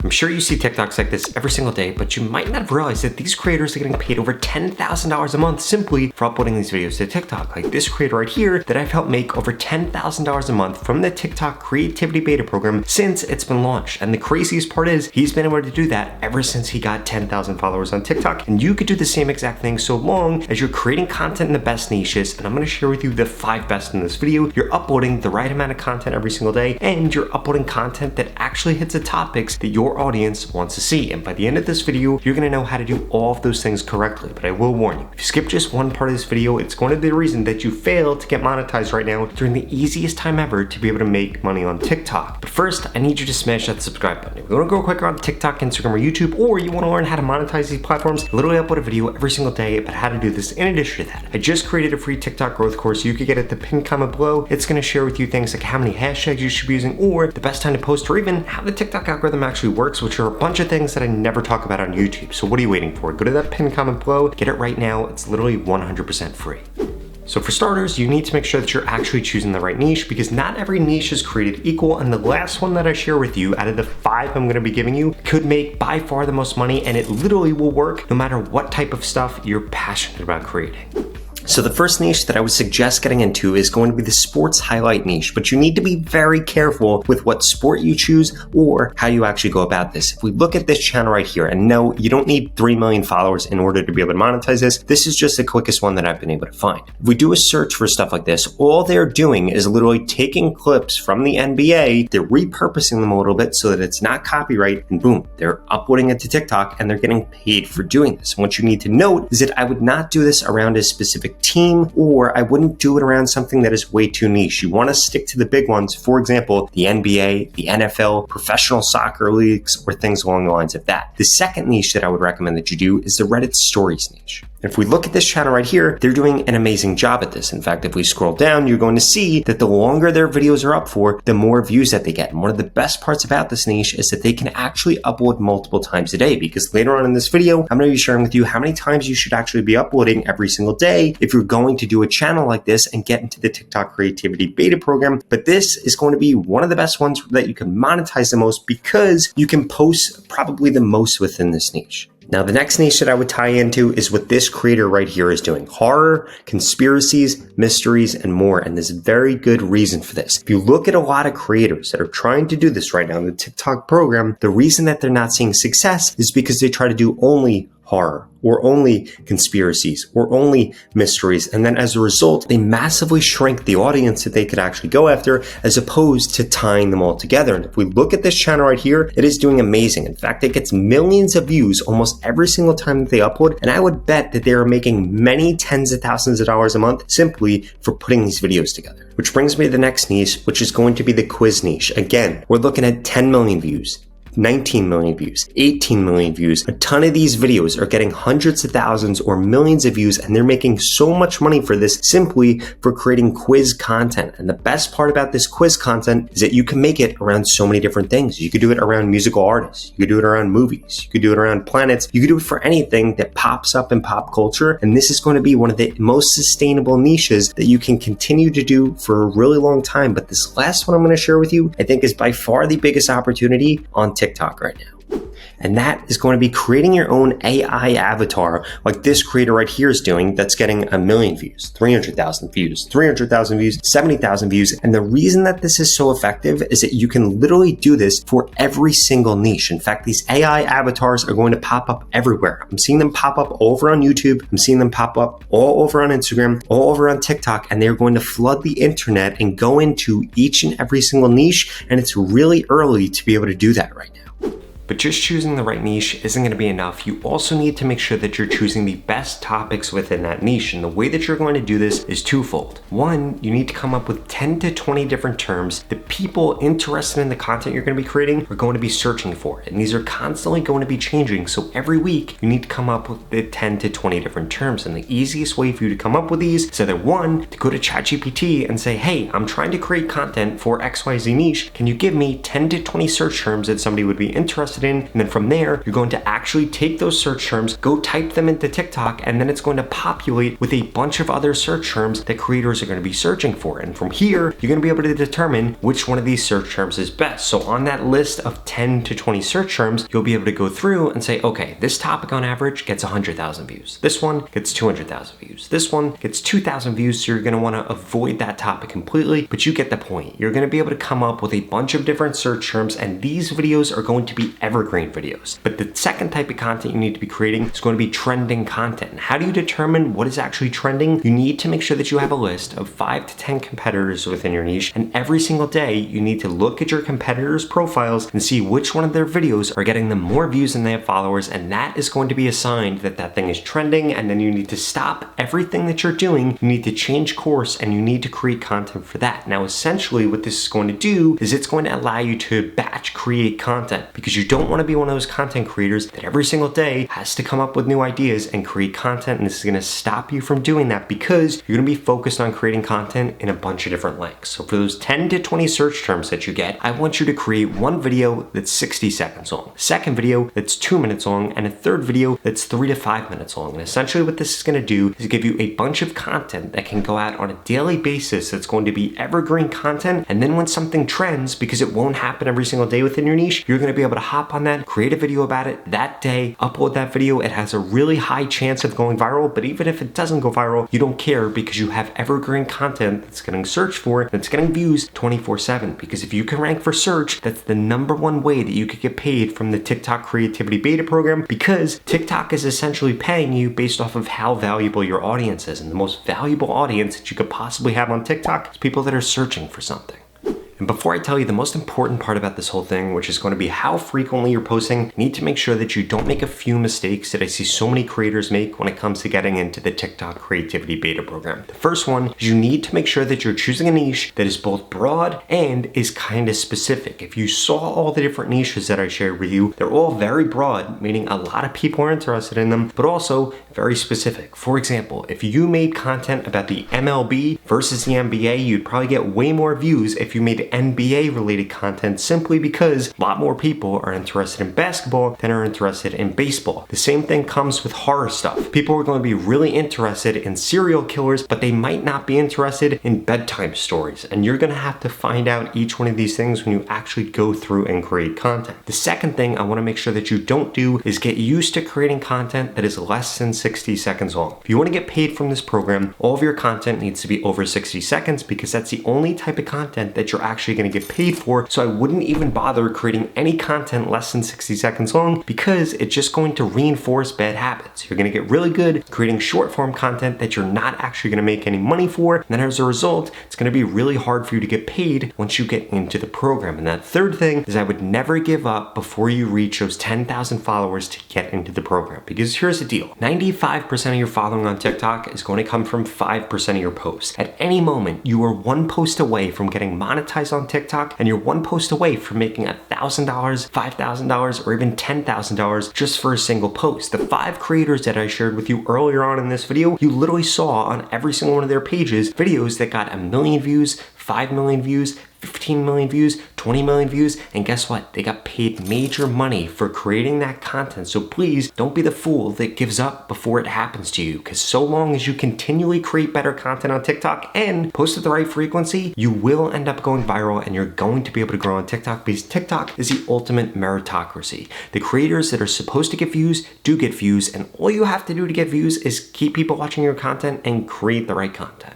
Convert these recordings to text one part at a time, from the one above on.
I'm sure you see TikToks like this every single day, but you might not have realized that these creators are getting paid over $10,000 a month simply for uploading these videos to TikTok. Like this creator right here that I've helped make over $10,000 a month from the TikTok Creativity Beta Program since it's been launched. And the craziest part is he's been able to do that ever since he got 10,000 followers on TikTok. And you could do the same exact thing so long as you're creating content in the best niches. And I'm gonna share with you the 5 best in this video. You're uploading the right amount of content every single day, and you're uploading content that actually hits the topics that your audience wants to see. And by the end of this video, you're gonna know how to do all of those things correctly. But I will warn you, if you skip just one part of this video, it's going to be the reason that you fail to get monetized right now during the easiest time ever to be able to make money on TikTok. But first, I need you to smash that subscribe button. If you wanna go quicker on TikTok, Instagram, or YouTube, or you wanna learn how to monetize these platforms, I literally upload a video every single day about how to do this. In addition to that, I just created a free TikTok growth course. You could get it at the pinned comment below. It's gonna share with you things like how many hashtags you should be using, or the best time to post, or even how the TikTok algorithm actually works, which are a bunch of things that I never talk about on YouTube. So what are you waiting for? Go to that pinned comment below, get it right now. It's literally 100% free. So for starters, you need to make sure that you're actually choosing the right niche, because not every niche is created equal. And the last one that I share with you out of the 5 I'm gonna be giving you could make by far the most money, and it literally will work no matter what type of stuff you're passionate about creating. So the first niche that I would suggest getting into is going to be the sports highlight niche, but you need to be very careful with what sport you choose or how you actually go about this. If we look at this channel right here, and no, you don't need 3 million followers in order to be able to monetize this. This is just the quickest one that I've been able to find. If we do a search for stuff like this, all they're doing is literally taking clips from the NBA, they're repurposing them a little bit so that it's not copyright, and boom, they're uploading it to TikTok and they're getting paid for doing this. And what you need to note is that I would not do this around a specific team, or I wouldn't do it around something that is way too niche. You want to stick to the big ones. For example, the NBA, the NFL, professional soccer leagues, or things along the lines of that. The second niche that I would recommend that you do is the Reddit stories niche. If we look at this channel right here, they're doing an amazing job at this. In fact, if we scroll down, you're going to see that the longer their videos are up for, the more views that they get. And one of the best parts about this niche is that they can actually upload multiple times a day, because later on in this video, I'm going to be sharing with you how many times you should actually be uploading every single day if you're going to do a channel like this and get into the TikTok Creativity Beta Program. But this is going to be one of the best ones that you can monetize the most, because you can post probably the most within this niche. Now, the next niche that I would tie into is what this creator right here is doing: horror, conspiracies, mysteries, and more. And there's a very good reason for this. If you look at a lot of creators that are trying to do this right now in the TikTok program, the reason that they're not seeing success is because they try to do only horror, or only conspiracies, or only mysteries. And then as a result, they massively shrink the audience that they could actually go after, as opposed to tying them all together. And if we look at this channel right here, it is doing amazing. In fact, it gets millions of views almost every single time that they upload. And I would bet that they are making many tens of thousands of dollars a month simply for putting these videos together. Which brings me to the next niche, which is going to be the quiz niche. Again, we're looking at 10 million views, 19 million views, 18 million views. A ton of these videos are getting hundreds of thousands or millions of views, and they're making so much money for this simply for creating quiz content. And the best part about this quiz content is that you can make it around so many different things. You could do it around musical artists. You could do it around movies. You could do it around planets. You could do it for anything that pops up in pop culture. And this is going to be one of the most sustainable niches that you can continue to do for a really long time. But this last one I'm going to share with you, I think, is by far the biggest opportunity on TikTok right now. And that is going to be creating your own AI avatar, like this creator right here is doing, that's getting 1 million views, 300,000 views, 300,000 views, 70,000 views. And the reason that this is so effective is that you can literally do this for every single niche. In fact, these AI avatars are going to pop up everywhere. I'm seeing them pop up all over on YouTube. I'm seeing them pop up all over on Instagram, all over on TikTok, and they're going to flood the internet and go into each and every single niche. And it's really early to be able to do that right now. But just choosing the right niche isn't going to be enough. You also need to make sure that you're choosing the best topics within that niche. And the way that you're going to do this is twofold. One, you need to come up with 10 to 20 different terms that people interested in the content you're going to be creating are going to be searching for. And these are constantly going to be changing. So every week you need to come up with the 10 to 20 different terms. And the easiest way for you to come up with these is either one, to go to ChatGPT and say, hey, I'm trying to create content for XYZ niche. Can you give me 10 to 20 search terms that somebody would be interested interested in. And then from there, you're going to actually take those search terms, go type them into TikTok, and then it's going to populate with a bunch of other search terms that creators are going to be searching for. And from here, you're going to be able to determine which one of these search terms is best. So on that list of 10 to 20 search terms, you'll be able to go through and say, okay, this topic on average gets 100,000 views. This one gets 200,000 views. This one gets 2,000 views. So you're going to want to avoid that topic completely, but you get the point. You're going to be able to come up with a bunch of different search terms, and these videos are going to be evergreen videos. But the second type of content you need to be creating is going to be trending content. And how do you determine what is actually trending? You need to make sure that you have a list of 5 to 10 competitors within your niche, and every single day you need to look at your competitors' profiles and see which one of their videos are getting them more views than they have followers, and that is going to be a sign that that thing is trending. And then you need to stop everything that you're doing, you need to change course, and you need to create content for that. Now essentially what this is going to do is it's going to allow you to batch create content, because you don't want to be one of those content creators that every single day has to come up with new ideas and create content. And this is going to stop you from doing that, because you're going to be focused on creating content in a bunch of different lengths. So for those 10 to 20 search terms that you get, I want you to create one video that's 60 seconds long, a second video that's 2 minutes long, and a third video that's 3 to 5 minutes long. And essentially what this is going to do is give you a bunch of content that can go out on a daily basis that's going to be evergreen content. And then when something trends, because it won't happen every single day within your niche, you're going to be able to hop on that, create a video about it that day, upload that video. It has a really high chance of going viral, but even if it doesn't go viral, you don't care, because you have evergreen content that's getting searched for, that's getting views 24/7. Because if you can rank for search, that's the #1 way that you could get paid from the TikTok Creativity Beta Program, because TikTok is essentially paying you based off of how valuable your audience is. And the most valuable audience that you could possibly have on TikTok is people that are searching for something. And before I tell you the most important part about this whole thing, which is going to be how frequently you're posting, you need to make sure that you don't make a few mistakes that I see so many creators make when it comes to getting into the TikTok Creativity Beta Program. The first one is you need to make sure that you're choosing a niche that is both broad and is kind of specific. If you saw all the different niches that I shared with you, they're all very broad, meaning a lot of people are interested in them, but also very specific. For example, if you made content about the MLB versus the NBA, you'd probably get way more views if you made NBA related content, simply because a lot more people are interested in basketball than are interested in baseball. The same thing comes with horror stuff. People are going to be really interested in serial killers, but they might not be interested in bedtime stories. And you're going to have to find out each one of these things when you actually go through and create content. The second thing I want to make sure that you don't do is get used to creating content that is less than 60 seconds long. If you want to get paid from this program, all of your content needs to be over 60 seconds, because that's the only type of content that you're actually going to get paid for. So I wouldn't even bother creating any content less than 60 seconds long, because it's just going to reinforce bad habits. You're going to get really good creating short form content that you're not actually going to make any money for. And then as a result, it's going to be really hard for you to get paid once you get into the program. And that third thing is I would never give up before you reach those 10,000 followers to get into the program. Because here's the deal. 95% of your following on TikTok is going to come from 5% of your posts. At any moment, you are one post away from getting monetized on TikTok, and you're one post away from making $1,000, $5,000, or even $10,000 just for a single post. The 5 creators that I shared with you earlier on in this video, you literally saw on every single one of their pages videos that got 1 million views, 5 million views, 15 million views, 20 million views, and guess what? They got paid major money for creating that content. So please don't be the fool that gives up before it happens to you, because so long as you continually create better content on TikTok and post at the right frequency, you will end up going viral, and you're going to be able to grow on TikTok, because TikTok is the ultimate meritocracy. The creators that are supposed to get views do get views, and all you have to do to get views is keep people watching your content and create the right content.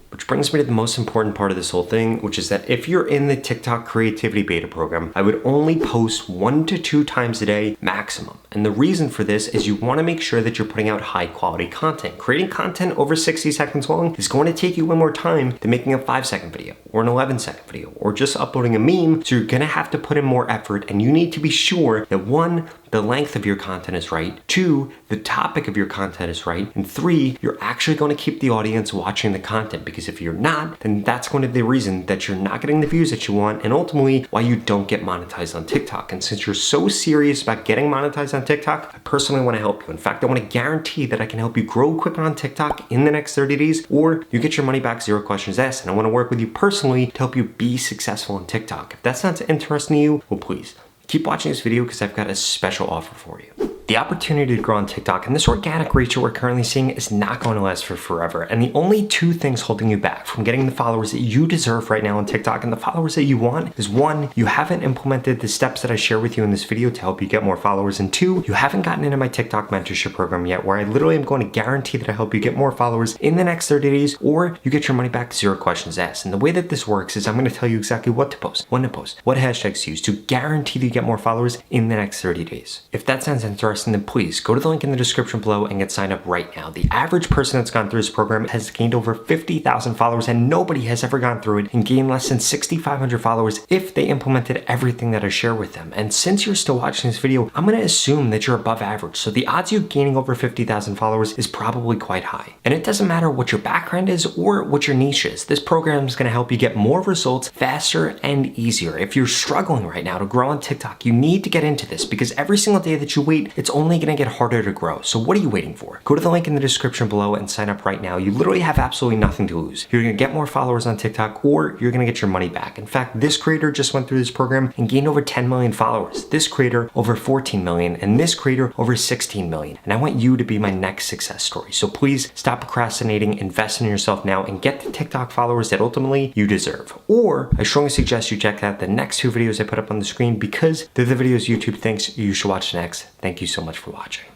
Which brings me to the most important part of this whole thing, which is that if you're in the TikTok Creativity Beta Program, I would only post 1 to 2 times a day maximum. And the reason for this is you want to make sure that you're putting out high quality content. Creating content over 60 seconds long is going to take you way more time than making a 5-second video or an 11-second video or just uploading a meme. So you're going to have to put in more effort, and you need to be sure that 1, the length of your content is right, 2, the topic of your content is right, and 3, you're actually going to keep the audience watching the content, because if you're not, then that's going to be the reason that you're not getting the views that you want, and ultimately why you don't get monetized on TikTok. And since you're so serious about getting monetized on TikTok, I personally want to help you. In fact, I want to guarantee that I can help you grow quicker on TikTok in the next 30 days, or you get your money back, 0 questions asked. And I want to work with you personally to help you be successful on TikTok. If that sounds interesting to you, well, please keep watching this video because I've got a special offer for you. The opportunity to grow on TikTok and this organic reach that we're currently seeing is not going to last for forever. And the only two things holding you back from getting the followers that you deserve right now on TikTok and the followers that you want is one, you haven't implemented the steps that I share with you in this video to help you get more followers. And two, you haven't gotten into my TikTok mentorship program yet, where I literally am going to guarantee that I help you get more followers in the next 30 days, or you get your money back, 0 questions asked. And the way that this works is I'm going to tell you exactly what to post, when to post, what hashtags to use to guarantee that you get more followers in the next 30 days. If that sounds interesting, then please go to the link in the description below and get signed up right now. The average person that's gone through this program has gained over 50,000 followers, and nobody has ever gone through it and gained less than 6,500 followers if they implemented everything that I share with them. And since you're still watching this video, I'm going to assume that you're above average. So the odds of you gaining over 50,000 followers is probably quite high. And it doesn't matter what your background is or what your niche is. This program is going to help you get more results faster and easier. If you're struggling right now to grow on TikTok, you need to get into this, because every single day that you wait, it's only going to get harder to grow. So what are you waiting for? Go to the link in the description below and sign up right now. You literally have absolutely nothing to lose. You're going to get more followers on TikTok, or you're going to get your money back. In fact, this creator just went through this program and gained over 10 million followers. This creator over 14 million, and this creator over 16 million. And I want you to be my next success story. So please stop procrastinating, invest in yourself now, and get the TikTok followers that ultimately you deserve. Or I strongly suggest you check out the next 2 videos I put up on the screen, because they're the videos YouTube thinks you should watch next. Thank you so much for watching.